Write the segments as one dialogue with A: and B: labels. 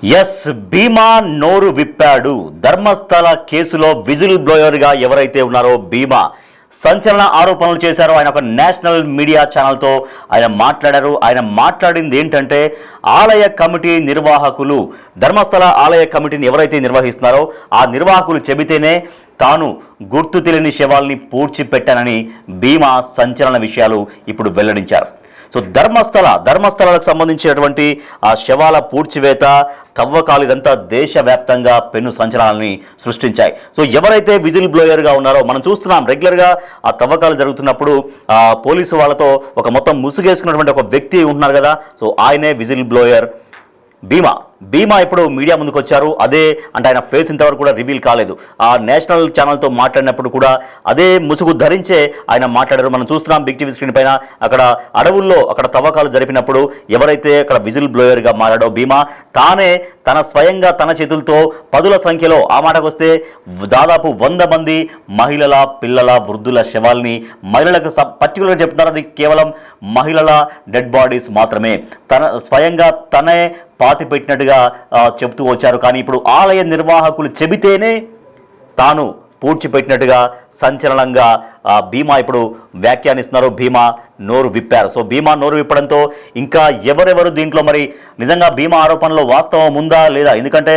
A: Yes భీమా నోరు విప్పాడు. ధర్మస్థల కేసులో whistle బ్లోయర్గా ఎవరైతే ఉన్నారో భీమా సంచలన ఆరోపణలు చేశారో. ఆయన ఒక నేషనల్ మీడియా ఛానల్తో ఆయన మాట్లాడారు. ఆయన మాట్లాడింది ఏంటంటే, ఆలయ కమిటీ నిర్వాహకులు, ధర్మస్థల ఆలయ కమిటీని ఎవరైతే నిర్వహిస్తున్నారో ఆ నిర్వాహకులు చెబితేనే తాను గుర్తు తెలియని శవాల్ని పూడ్చిపెట్టానని భీమా సంచలన విషయాలు ఇప్పుడు వెల్లడించారు. సో ధర్మస్థలాలకు సంబంధించినటువంటి ఆ శవాల పూడ్చివేత, తవ్వకాలు ఇదంతా దేశవ్యాప్తంగా పెను సంచలనాలని సృష్టించాయి. సో ఎవరైతే విజిల్ బ్లోయర్గా ఉన్నారో మనం చూస్తున్నాం, రెగ్యులర్గా ఆ తవ్వకాలు జరుగుతున్నప్పుడు పోలీసు వాళ్ళతో ఒక మొత్తం ముసుగేసుకున్నటువంటి ఒక వ్యక్తి ఉంటున్నారు కదా, సో ఆయనే విజిల్ బ్లోయర్ భీమా ఇప్పుడు మీడియా ముందుకు వచ్చారు. అదే అంటే ఆయన ఫేస్ ఇంతవరకు కూడా రివీల్ కాలేదు. ఆ నేషనల్ ఛానల్తో మాట్లాడినప్పుడు కూడా అదే ముసుగు ధరించే ఆయన మాట్లాడారు. మనం చూస్తున్నాం బిగ్ టీవీ స్క్రీన్ పైన. అక్కడ అడవుల్లో అక్కడ తవ్వకాలు జరిపినప్పుడు ఎవరైతే అక్కడ విజిల్ బ్లోయర్గా మారాడో భీమా, తానే స్వయంగా తన చేతులతో పదుల సంఖ్యలో, ఆ మాటకు వస్తే దాదాపు 100 మంది మహిళల, పిల్లల, వృద్ధుల శవాల్ని, మహిళలకు పర్టికులర్గా చెప్తున్నారు అది కేవలం మహిళల డెడ్ బాడీస్ మాత్రమే, స్వయంగా తనే పాతి పెట్టినట్టుగా చెబుతూ వచ్చారు. కానీ ఇప్పుడు ఆలయ నిర్వాహకులు చెబితేనే తాను పూడ్చిపెట్టినట్టుగా సంచలనంగా భీమా ఇప్పుడు వ్యాఖ్యానిస్తున్నారు. భీమా నోరు విప్పారు. సో భీమా నోరు విప్పడంతో ఇంకా ఎవరెవరు దీంట్లో మరి నిజంగా భీమా ఆరోపణలో వాస్తవం ఉందా లేదా? ఎందుకంటే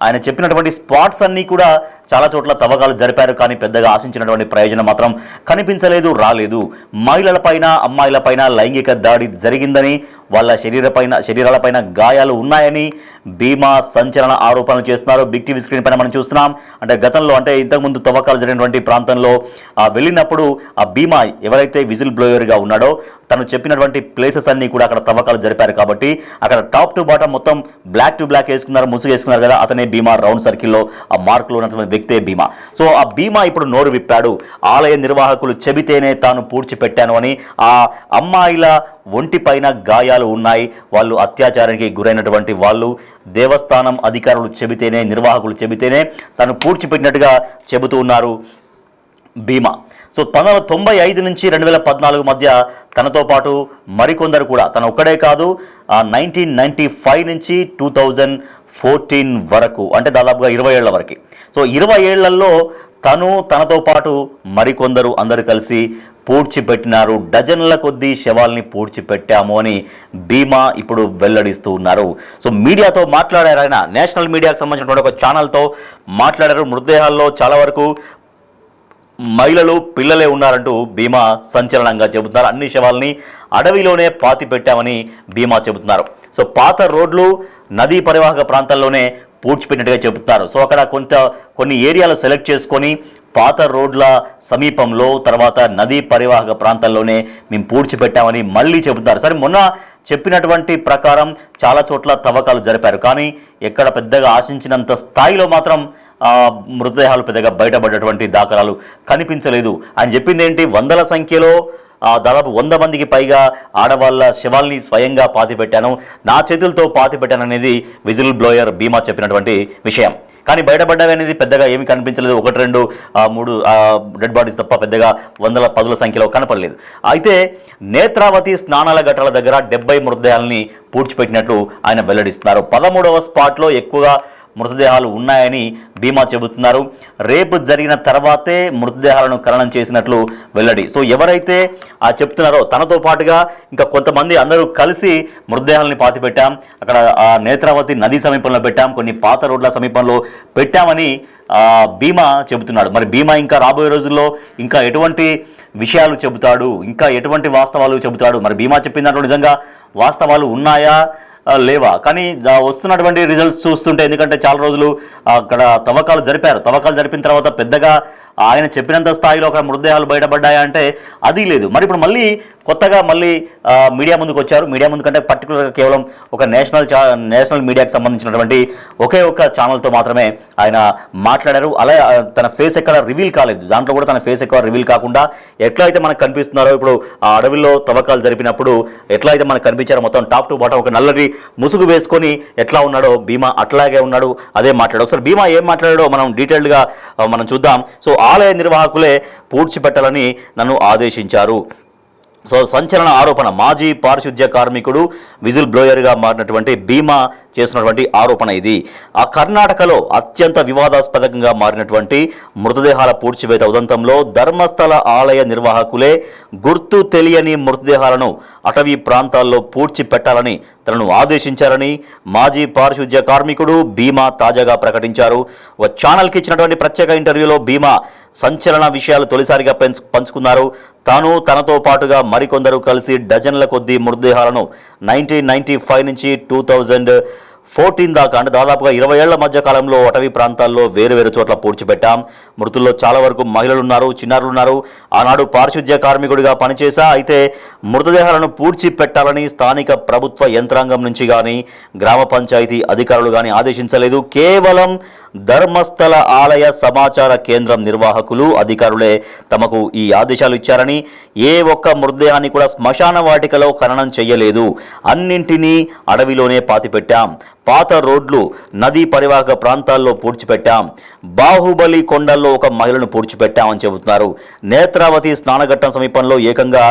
A: ఆయన చెప్పినటువంటి స్పాట్స్ అన్నీ కూడా చాలా చోట్ల తవ్వకాలు జరిపారు, కానీ పెద్దగా ఆశించినటువంటి ప్రయోజనం మాత్రం కనిపించలేదు, రాలేదు. మహిళలపైన, అమ్మాయిలపైన లైంగిక దాడి జరిగిందని, వాళ్ళ శరీరాలపైన గాయాలు ఉన్నాయని భీమా సంచలన ఆరోపణలు చేస్తున్నారు. బిగ్ టీవీ స్క్రీన్ పైన మనం చూస్తున్నాం. అంటే గతంలో, అంటే ఇంతకుముందు తవ్వకాలు జరిగినటువంటి ప్రాంతంలో వెళ్ళినప్పుడు ఆ భీమా ఎవరైతే విజిల్ బ్లోయర్గా ఉన్నాడో తను చెప్పినటువంటి ప్లేసెస్ అన్నీ కూడా అక్కడ తవ్వకాలు జరిపారు. కాబట్టి అక్కడ టాప్ టు బాటం మొత్తం బ్లాక్ టు బ్లాక్ వేసుకున్నారు, ముసుగు వేసుకున్నారు కదా, అతనే భీమా. రౌండ్ సర్కిల్లో ఆ మార్కులు ఉన్నటువంటి వ్యక్తే భీమా. సో ఆ భీమా ఇప్పుడు నోరు విప్పాడు. ఆలయ నిర్వాహకులు చెబితేనే తాను పూడ్చిపెట్టాను అని, ఆ అమ్మాయిల ఒంటిపైన గాయాలు ఉన్నాయి, వాళ్ళు అత్యాచారానికి గురైనటువంటి వాళ్ళు, దేవస్థానం అధికారులు చెబితేనే, నిర్వాహకులు చెబితేనే తాను పూడ్చిపెట్టినట్టుగా చెబుతూ ఉన్నారు భీమా. సో 1995 నుంచి 2014 మధ్య తనతో పాటు మరికొందరు కూడా, తను ఒక్కడే కాదు, 1995 నుంచి 2014 వరకు, అంటే దాదాపుగా 20 ఏళ్ల వరకు. సో 20 ఏళ్లలో తనతో పాటు మరికొందరు అందరూ కలిసి పూడ్చిపెట్టినారు. డజన్ల కొద్దీ శవాల్ని పూడ్చిపెట్టాము అని భీమా ఇప్పుడు వెల్లడిస్తూ ఉన్నారు. సో మీడియాతో మాట్లాడారు ఆయన, నేషనల్ మీడియాకు సంబంధించినటువంటి ఒక ఛానల్తో మాట్లాడారు. మృతదేహాల్లో చాలా వరకు మహిళలు, పిల్లలే ఉన్నారంటూ భీమా సంచలనంగా చెబుతున్నారు. అన్ని శవాల్ని అడవిలోనే పాతి పెట్టామని భీమా చెబుతున్నారు. సో పాత రోడ్లు, నదీ పరివాహక ప్రాంతాల్లోనే పూడ్చిపెట్టినట్టుగా చెబుతున్నారు. సో అక్కడ కొన్ని ఏరియాలు సెలెక్ట్ చేసుకొని పాత రోడ్ల సమీపంలో, తర్వాత నదీ పరివాహక ప్రాంతాల్లోనే మేము పూడ్చిపెట్టామని మళ్ళీ చెబుతున్నారు. సరే, మొన్న చెప్పినటువంటి ప్రకారం చాలా చోట్ల తవ్వకాలు జరిపారు, కానీ ఎక్కడ పెద్దగా ఆశించినంత స్థాయిలో మాత్రం మృతదేహాలు పెద్దగా బయటపడ్డటువంటి దాఖలాలు కనిపించలేదు. ఆయన చెప్పింది ఏంటి, వందల సంఖ్యలో దాదాపు 100 మందికి పైగా ఆడవాళ్ళ శవాల్ని స్వయంగా పాతిపెట్టాను, నా చేతులతో పాతిపెట్టాను అనేది విజిల్ బ్లోయర్ భీమా చెప్పినటువంటి విషయం. కానీ బయటపడ్డవి అనేది పెద్దగా ఏమి కనిపించలేదు. 1, 2, 3 డెడ్ బాడీస్ తప్ప పెద్దగా వందల, పదుల సంఖ్యలో కనపడలేదు. అయితే నేత్రావతి స్నానాల ఘట్టాల దగ్గర 70 మృతదేహాలని పూడ్చిపెట్టినట్లు ఆయన వెల్లడిస్తున్నారు. 13వ స్పాట్లో ఎక్కువగా మృతదేహాలు ఉన్నాయని భీమా చెబుతున్నారు. రేపు జరిగిన తర్వాతే మృతదేహాలను ఖననం చేసినట్లు వెల్లడి. సో ఎవరైతే చెప్తున్నారో తనతో పాటుగా ఇంకా కొంతమంది అందరూ కలిసి మృతదేహాలని పాతిపెట్టాం, అక్కడ నేత్రావతి నదీ సమీపంలో పెట్టాం, కొన్ని పాత రోడ్ల సమీపంలో పెట్టామని భీమా చెబుతున్నాడు. మరి భీమా ఇంకా రాబోయే రోజుల్లో ఇంకా ఎటువంటి విషయాలు చెబుతాడు, ఇంకా ఎటువంటి వాస్తవాలు చెబుతాడు? మరి భీమా చెప్పిన దాంట్లో నిజంగా వాస్తవాలు ఉన్నాయా లేవా? కానీ వస్తున్నటువంటి రిజల్ట్స్ చూస్తుంటే, ఎందుకంటే చాలా రోజులు అక్కడ తవ్వకాలు జరిపిన తర్వాత పెద్దగా ఆయన చెప్పినంత స్థాయిలో అక్కడ మృతదేహాలు బయటపడ్డాయా అంటే అది లేదు. మరి ఇప్పుడు మళ్ళీ కొత్తగా మీడియా ముందుకు వచ్చారు. మీడియా ముందు కంటే పర్టికులర్గా కేవలం ఒక నేషనల్ మీడియాకి సంబంధించినటువంటి ఒకే ఒక్క ఛానల్తో మాత్రమే ఆయన మాట్లాడారు. అలా తన ఫేస్ ఎక్కడ రివీల్ కాలేదు. దాంట్లో కూడా తన ఫేస్ ఎక్కువ రివీల్ కాకుండా ఎట్లా అయితే మనకు కనిపిస్తున్నారో, ఇప్పుడు ఆ అడవిలో తవ్వకాలు జరిపినప్పుడు ఎట్లా అయితే మనకు కనిపించారో మొత్తం టాప్ టు బాటం ఒక నల్లటి ముసుగు వేసుకొని ఎట్లా ఉన్నాడో భీమా అట్లాగే ఉన్నాడు, అదే మాట్లాడు. ఒకసారి భీమా ఏం మాట్లాడాడో మనం డీటెయిల్డ్గా మనం చూద్దాం. సో ఆలయ నిర్వాహకులే పూడ్చిపెట్టాలని నన్ను ఆదేశించారు. సంచలన ఆరోపణ. మాజీ పారిశుద్ధ్య కార్మికుడు విజిల్ బ్లోయర్గా మారినటువంటి భీమా చేస్తున్నటువంటి ఆరోపణ ఇది. ఆ కర్ణాటకలో అత్యంత వివాదాస్పదంగా మారినటువంటి మృతదేహాల పూడ్చివేత ఉదంతంలో ధర్మస్థల ఆలయ నిర్వాహకులే గుర్తు తెలియని మృతదేహాలను అటవీ ప్రాంతాల్లో పూడ్చి పెట్టాలని తనను ఆదేశించారని మాజీ పారిశుద్ధ్య కార్మికుడు భీమా తాజాగా ప్రకటించారు. ఒక ఛానల్కి ఇచ్చినటువంటి ప్రత్యేక ఇంటర్వ్యూలో భీమా సంచలన విషయాలు తొలిసారిగా పంచుకున్నారు. తాను తనతో పాటుగా మరికొందరు కలిసి డజన్ల కొద్దీ మృతదేహాలను 1995 నుంచి 2014 దాకా అంటే దాదాపుగా 20 ఏళ్ల మధ్య కాలంలో అటవీ ప్రాంతాల్లో వేరు చోట్ల పూడ్చిపెట్టాం. మృతుల్లో చాలా వరకు మహిళలున్నారు, చిన్నారులున్నారు. ఆనాడు పారిశుద్ధ్య కార్మికుడిగా పనిచేశా. అయితే మృతదేహాలను పూడ్చి పెట్టాలని స్థానిక ప్రభుత్వ యంత్రాంగం నుంచి కానీ గ్రామ పంచాయతీ అధికారులు కానీ ఆదేశించలేదు. కేవలం ధర్మస్థల ఆలయ సమాచార కేంద్రం నిర్వాహకులు అధికారులే తమకు ఈ ఆదేశాలు ఇచ్చారని, ఏ ఒక్క మృతదేహాన్ని కూడా శ్మశాన వాటికలో ఖననం చేయలేదు, అన్నింటినీ అడవిలోనే పాతిపెట్టాం, పాత రోడ్లు నదీ పరివాహక ప్రాంతాల్లో పూడ్చిపెట్టాం, బాహుబలి కొండల్లో ఒక మహిళను పూడ్చిపెట్టామని చెబుతున్నారు. నేత్రావతి స్నానఘట్టం సమీపంలో ఏకంగా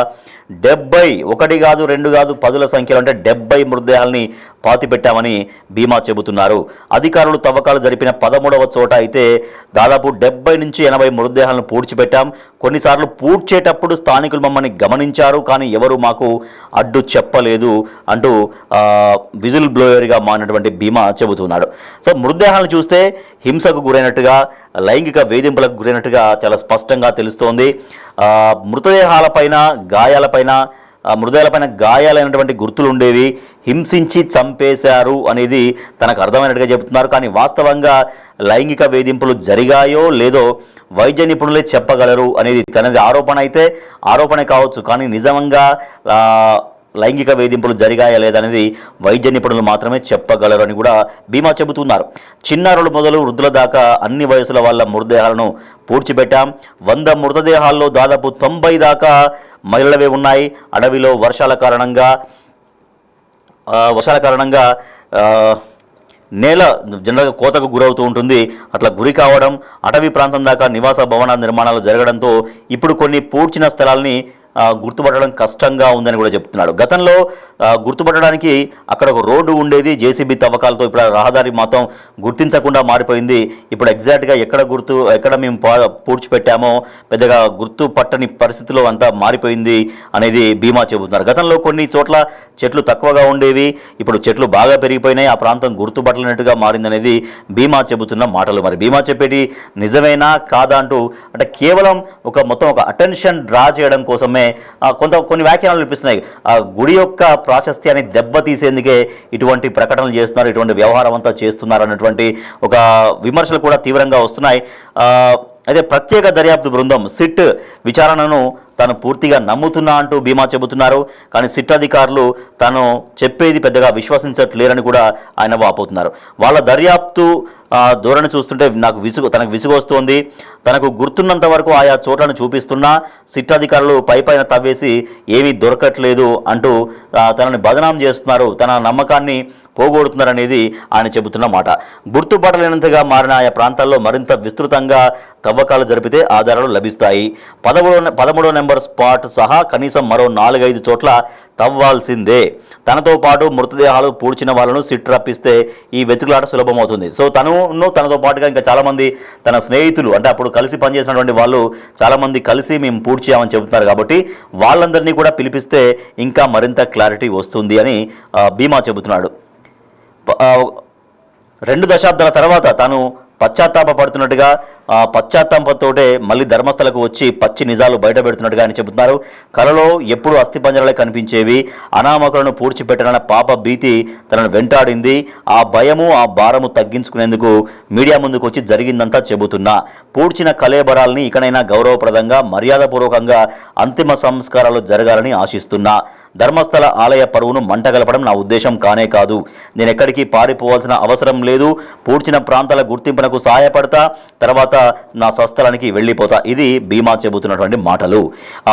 A: 70 1 కాదు 2 కాదు 10ల సంఖ్యలో అంటే 70 మృతదేహాలని పాతిపెట్టామని భీమా చెబుతున్నారు. అధికారులు తవ్వకాలు జరిపిన 13వ చోట అయితే దాదాపు 70 నుంచి 80 మృతదేహాలను పూడ్చిపెట్టాం. కొన్నిసార్లు పూడ్చేటప్పుడు స్థానికులు మమ్మల్ని గమనించారు, కానీ ఎవరు మాకు అడ్డు చెప్పలేదు అంటూ విజిల్ బ్లోయర్గా మారినటువంటి భీమా చెబుతున్నాడు. సో మృతదేహాలను చూస్తే హింసకు గురైనట్టుగా, లైంగిక వేధింపులకు గురైనట్టుగా చాలా స్పష్టంగా తెలుస్తోంది. మృతదేహాలపైన గాయాలైనటువంటి గుర్తులు ఉండేవి. హింసించి చంపేశారు అనేది తనకు అర్థమైనట్టుగా చెబుతున్నారు. కానీ వాస్తవంగా లైంగిక వేధింపులు జరిగాయో లేదో వైద్య నిపుణులే చెప్పగలరు అనేది తనది ఆరోపణ. అయితే ఆరోపణ కావచ్చు, కానీ నిజంగా లైంగిక వేధింపులు జరిగాయా లేదనేది వైద్య నిపుణులు మాత్రమే చెప్పగలరు అని కూడా భీమా చెబుతున్నారు. చిన్నారులు మొదలు వృద్ధుల దాకా అన్ని వయసుల వాళ్ళ మృతదేహాలను పూడ్చిపెట్టాం. 100 మృతదేహాల్లో దాదాపు 90 దాకా మహిళలవే ఉన్నాయి. అడవిలో వర్షాల కారణంగా నేల జనరల్గా కోతకు గురవుతూ ఉంటుంది. అట్లా గురి కావడం, అటవీ ప్రాంతం దాకా నివాస భవన నిర్మాణాలు జరగడంతో ఇప్పుడు కొన్ని పూడ్చిన స్థలాల్ని గుర్తుపట్టడం కష్టంగా ఉందని కూడా చెప్తున్నాడు. గతంలో గుర్తుపట్టడానికి అక్కడ ఒక రోడ్డు ఉండేది, జేసీబీ తవ్వకాలతో ఇప్పుడు రహదారి మొత్తం గుర్తించకుండా మారిపోయింది. ఇప్పుడు ఎగ్జాక్ట్గా ఎక్కడ మేము పూడ్చిపెట్టామో పెద్దగా గుర్తుపట్టని పరిస్థితిలో అంతా మారిపోయింది అనేది భీమా చెబుతున్నారు. గతంలో కొన్ని చోట్ల చెట్లు తక్కువగా ఉండేవి, ఇప్పుడు చెట్లు బాగా పెరిగిపోయినాయి, ఆ ప్రాంతం గుర్తుపట్టలేనట్టుగా మారిందనేది భీమా చెబుతున్న మాటలు. మరి భీమా చెప్పేటి నిజమేనా కాదా అంటూ అంటే కేవలం మొత్తం ఒక అటెన్షన్ డ్రా చేయడం కోసమే కొన్ని వ్యాఖ్యానాలు వినిపిస్తున్నాయి. ఆ గుడి యొక్క ప్రాశస్త్యాన్ని దెబ్బతీసేందుకే ఇటువంటి ప్రకటనలు చేస్తున్నారు, ఇటువంటి వ్యవహారం అంతా చేస్తున్నారు అన్నటువంటి ఒక విమర్శలు కూడా తీవ్రంగా వస్తున్నాయి. అయితే ప్రత్యేక దర్యాప్తు బృందం సిట్ విచారణను తాను పూర్తిగా నమ్ముతున్నా అంటూ భీమా చెబుతున్నారు. కానీ సిట్ అధికారులు తాను చెప్పేది పెద్దగా విశ్వసించట్లేరని కూడా ఆయన వాపోతున్నారు. వాళ్ళ దర్యాప్తు ధోరణి చూస్తుంటే తనకు విసుగు వస్తోంది. తనకు గుర్తున్నంత వరకు ఆయా చోట్లను చూపిస్తున్నా సిట్ అధికారులు పైపైన తవ్వేసి ఏమీ దొరకట్లేదు అంటూ తనని బదనాం చేస్తున్నారు, తన నమ్మకాన్ని పోగొడుతున్నారనేది ఆయన చెబుతున్న మాట. గుర్తుపట్టలేనంతగా మారిన ఆయా ప్రాంతాల్లో మరింత విస్తృతంగా తవ్వకాలు జరిపితే ఆధారాలు లభిస్తాయి. 13వ నెంబర్ స్పాట్ సహా కనీసం మరో 4-5 చోట్ల తవ్వాల్సిందే. తనతో పాటు మృతదేహాలు పూడ్చిన వాళ్ళను సిట్ రప్పిస్తే ఈ వెతుకులాట సులభమవుతుంది. సో తనతో పాటుగా ఇంకా చాలామంది తన స్నేహితులు అంటే అప్పుడు కలిసి పనిచేసినటువంటి వాళ్ళు చాలామంది కలిసి మేము పూడ్చామని చెబుతున్నారు. కాబట్టి వాళ్ళందరినీ కూడా పిలిపిస్తే ఇంకా మరింత క్లారిటీ వస్తుంది అని భీమా చెబుతున్నాడు. 2 దశాబ్దాల తర్వాత తాను పశ్చాత్తాపడుతున్నట్టుగా పశ్చాత్తాపంతోటే మళ్ళీ ధర్మస్థలకు వచ్చి పచ్చి నిజాలు బయట పెడుతున్నట్టుగా ఆయన చెబుతున్నారు. కలలో ఎప్పుడు అస్థిపంజరాలే కనిపించేవి, అనామకులను పూడ్చిపెట్టాలన్న పాప భీతి తనను వెంటాడింది. ఆ భయము ఆ భారము తగ్గించుకునేందుకు మీడియా ముందుకు వచ్చి జరిగిందంతా చెబుతున్నా. పూడ్చిన కళేబరాల్ని ఇకనైనా గౌరవప్రదంగా మర్యాదపూర్వకంగా అంతిమ సంస్కారాలు జరగాలని ఆశిస్తున్నా. ధర్మస్థల ఆలయ పరువును మంటగలపడం నా ఉద్దేశం కానే కాదు. నేను ఎక్కడికి పారిపోవాల్సిన అవసరం లేదు. పూడ్చిన ప్రాంతాల గుర్తింపును పరికల్పనకు సహాయపడతా, తర్వాత నా స్వస్థలానికి వెళ్ళిపోతా. ఇది భీమా చెబుతున్నటువంటి మాటలు.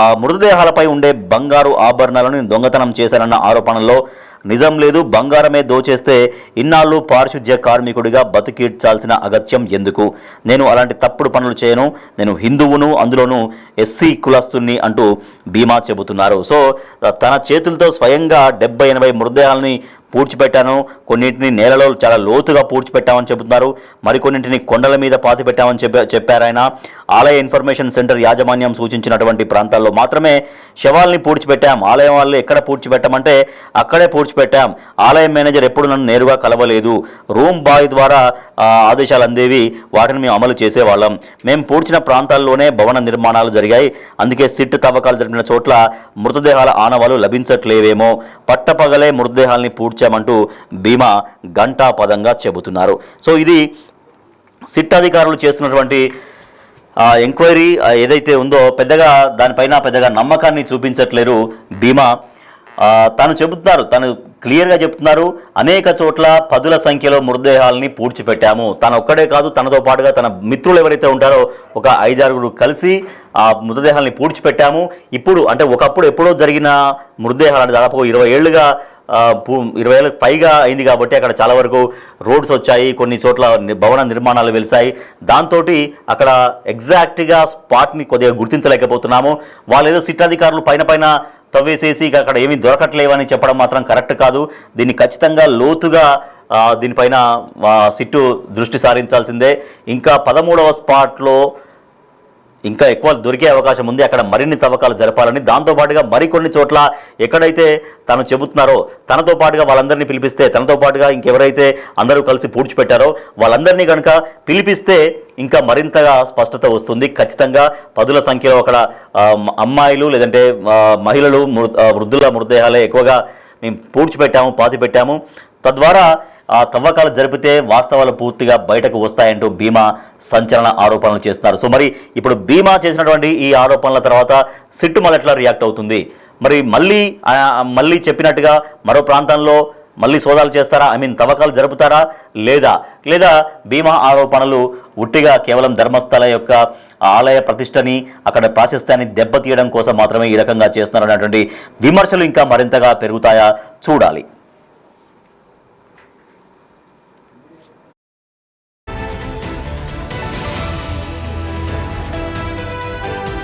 A: ఆ మృతదేహాలపై ఉండే బంగారు ఆభరణాలను దొంగతనం చేశానన్న ఆరోపణలో నిజం లేదు. బంగారమే దోచేస్తే ఇన్నాళ్ళు పారిశుధ్య కార్మికుడిగా బతికిడ్చాల్సిన అగత్యం ఎందుకు? నేను అలాంటి తప్పుడు పనులు చేయను, నేను హిందువును, అందులోనూ ఎస్సీ కులస్తుని అంటూ భీమా చెబుతున్నారు. సో తన చేతులతో స్వయంగా 70-80 మృతదేహాలని పూడ్చిపెట్టాను, కొన్నింటిని నేలలో చాలా లోతుగా పూడ్చిపెట్టామని చెబుతున్నారు, మరికొన్నింటిని కొండల మీద పాతి పెట్టామని చెప్పారు ఆయన. ఆలయ ఇన్ఫర్మేషన్ సెంటర్ యాజమాన్యం సూచించినటువంటి ప్రాంతాల్లో మాత్రమే శవాల్ని పూడ్చిపెట్టాం. ఆలయం వాళ్ళు ఎక్కడ పూడ్చిపెట్టామంటే అక్కడే పూడ్చిపెట్టాం. ఆలయం మేనేజర్ ఎప్పుడు నన్ను నేరుగా కలవలేదు, రూమ్ బాయ్ ద్వారా ఆదేశాలు అందేవి, వాటిని మేము అమలు చేసేవాళ్ళం. మేము పూడ్చిన ప్రాంతాల్లోనే భవన నిర్మాణాలు జరిగాయి, అందుకే సిట్ తవ్వకాలు జరిపిన చోట్ల మృతదేహాల ఆనవాలు లభించట్లేవేమో, పట్టపగలే మృతదేహాల్ని పూడ్చామంటూ భీమా ఘంటాపదంగా చెబుతున్నారు. సో ఇది సిట్ అధికారులు చేస్తున్నటువంటి ఎంక్వైరీ ఏదైతే ఉందో దానిపైన పెద్దగా నమ్మకాన్ని చూపించట్లేరు భీమా. తను క్లియర్గా చెప్తున్నారు, అనేక చోట్ల పదుల సంఖ్యలో మృతదేహాలని పూడ్చిపెట్టాము. తను ఒక్కడే కాదు, తనతో పాటుగా తన మిత్రులు ఎవరైతే ఉంటారో ఒక 5-6 కలిసి ఆ మృతదేహాలని పూడ్చిపెట్టాము. ఇప్పుడు అంటే ఒకప్పుడు ఎప్పుడో జరిగిన మృతదేహాలు అంటే దాదాపు 20 ఏళ్ళుగా 20 ఏళ్ళకి పైగా అయింది కాబట్టి అక్కడ చాలా వరకు రోడ్స్ వచ్చాయి, కొన్ని చోట్ల భవన నిర్మాణాలు వెలిసాయి. దాంతో అక్కడ ఎగ్జాక్ట్గా స్పాట్ని కొద్దిగా గుర్తించలేకపోతున్నాము. వాళ్ళు ఏదో సిట్ అధికారులు పైన తవ్వేసేసి అక్కడ ఏమీ దొరకట్లేవని చెప్పడం మాత్రం కరెక్ట్ కాదు. దీన్ని ఖచ్చితంగా లోతుగా దీనిపైన సిట్టు దృష్టి సారించాల్సిందే. ఇంకా 13వ స్పాట్లో ఇంకా ఎక్కువ దొరికే అవకాశం ఉంది, అక్కడ మరిన్ని తవ్వకాలు జరపాలని. దాంతోపాటుగా మరికొన్ని చోట్ల ఎక్కడైతే తను చెబుతున్నారో తనతో పాటుగా వాళ్ళందరినీ పిలిపిస్తే, తనతో పాటుగా ఇంకెవరైతే అందరూ కలిసి పూడ్చిపెట్టారో వాళ్ళందరినీ కనుక పిలిపిస్తే ఇంకా మరింతగా స్పష్టత వస్తుంది. ఖచ్చితంగా పదుల సంఖ్యలో అక్కడ అమ్మాయిలు లేదంటే మహిళలు వృద్ధుల మృతదేహాలే ఎక్కువగా మేము పూడ్చిపెట్టాము, పాతిపెట్టాము. తద్వారా తవ్వకాలు జరిపితే వాస్తవాలు పూర్తిగా బయటకు వస్తాయంటూ భీమా సంచలన ఆరోపణలు చేస్తున్నారు. సో మరి ఇప్పుడు భీమా చేసినటువంటి ఈ ఆరోపణల తర్వాత సిట్టు మళ్ళీ ఎట్లా రియాక్ట్ అవుతుంది? మరి మళ్ళీ చెప్పినట్టుగా మరో ప్రాంతంలో మళ్ళీ సోదాలు చేస్తారా, తవ్వకాలు జరుపుతారా లేదా భీమా ఆరోపణలు ఉట్టిగా కేవలం ధర్మస్థల యొక్క ఆలయ ప్రతిష్టని, అక్కడ ప్రాశస్త్యాన్ని దెబ్బతీయడం కోసం మాత్రమే ఈ రకంగా చేస్తున్నారనేటువంటి విమర్శలు ఇంకా మరింతగా పెరుగుతాయా చూడాలి.